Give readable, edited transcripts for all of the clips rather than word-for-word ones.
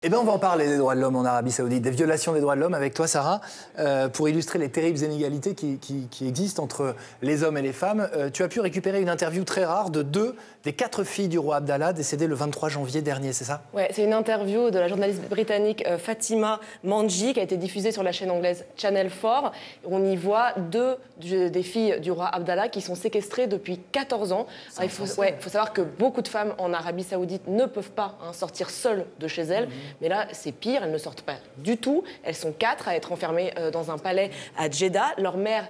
Eh bien, on va en parler des droits de l'homme en Arabie Saoudite, des violations des droits de l'homme avec toi, Sarah, pour illustrer les terribles inégalités qui existent entre les hommes et les femmes. Tu as pu récupérer une interview très rare de 2 des 4 filles du roi Abdallah, décédées le 23 janvier dernier, c'est ça? Ouais, c'est une interview de la journaliste britannique Fatima Manji qui a été diffusée sur la chaîne anglaise Channel 4. On y voit 2 des filles du roi Abdallah qui sont séquestrées depuis 14 ans. Alors, il faut savoir que beaucoup de femmes en Arabie Saoudite ne peuvent pas sortir seules de chez elles. Mais là, c'est pire, elles ne sortent pas du tout. Elles sont 4 à être enfermées dans un palais à Jeddah. Leur mère,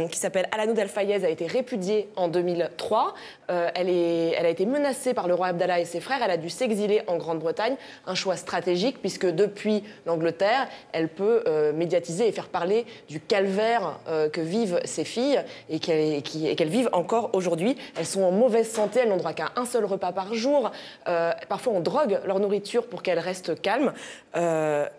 qui s'appelle Alanoud Al-Fayez, a été répudiée en 2003. Elle a été menacée par le roi Abdallah et ses frères. Elle a dû s'exiler en Grande-Bretagne. Un choix stratégique, puisque depuis l'Angleterre, elle peut médiatiser et faire parler du calvaire que vivent ces filles et qu'elles vivent encore aujourd'hui. Elles sont en mauvaise santé, elles n'ont droit qu'à un seul repas par jour. Parfois, on drogue leur nourriture pour qu'elles restent calmes. Leur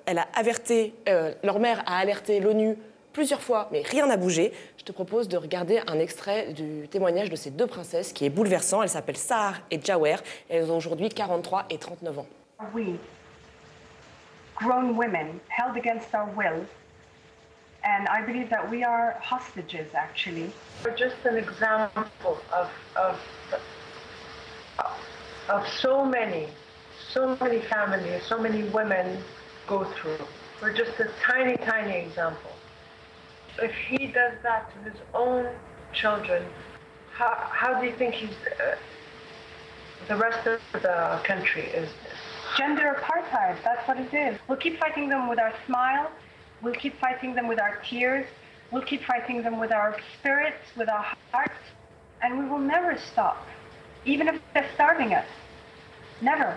mère a alerté l'ONU plusieurs fois, mais rien n'a bougé. Je te propose de regarder un extrait du témoignage de ces 2 princesses qui est bouleversant. Elles s'appellent Sahar et Jawer. Elles ont aujourd'hui 43 et 39 ans. We, grown women, held against our will, and I believe that we are hostages, actually. We're just an example of so many families, so many women go through. We're just a tiny, tiny example. If he does that to his own children, how do you think the rest of the country is? Gender apartheid, that's what it is. We'll keep fighting them with our smile, we'll keep fighting them with our tears, we'll keep fighting them with our spirits, with our hearts, and we will never stop, even if they're starving us. Never.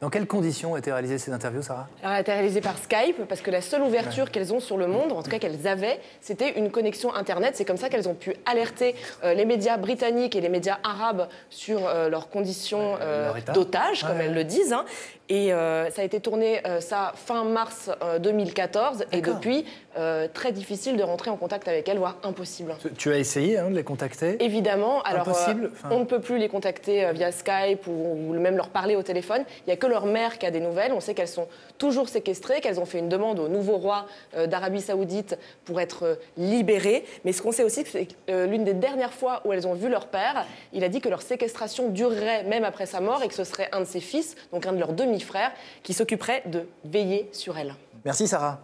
Dans quelles conditions ont été réalisées ces interviews, Sarah? Alors, elle a été réalisée par Skype, parce que la seule ouverture qu'elles ont sur le monde, en tout cas qu'elles avaient, c'était une connexion Internet. C'est comme ça qu'elles ont pu alerter les médias britanniques et les médias arabes sur leurs conditions d'otages, comme elles le disent. Hein. Et ça a été tourné fin mars 2014. Et depuis, très difficile de rentrer en contact avec elles, voire impossible. Tu as essayé de les contacter? Évidemment. Alors, impossible, on ne peut plus les contacter via Skype ou même leur parler au téléphone. Il n'y a que leur mère qui a des nouvelles. On sait qu'elles sont toujours séquestrées, qu'elles ont fait une demande au nouveau roi d'Arabie Saoudite pour être libérées. Mais ce qu'on sait aussi, c'est que l'une des dernières fois où elles ont vu leur père, il a dit que leur séquestration durerait même après sa mort et que ce serait un de ses fils, donc un de leurs demi-frères, qui s'occuperait de veiller sur elle. Merci, Sarah.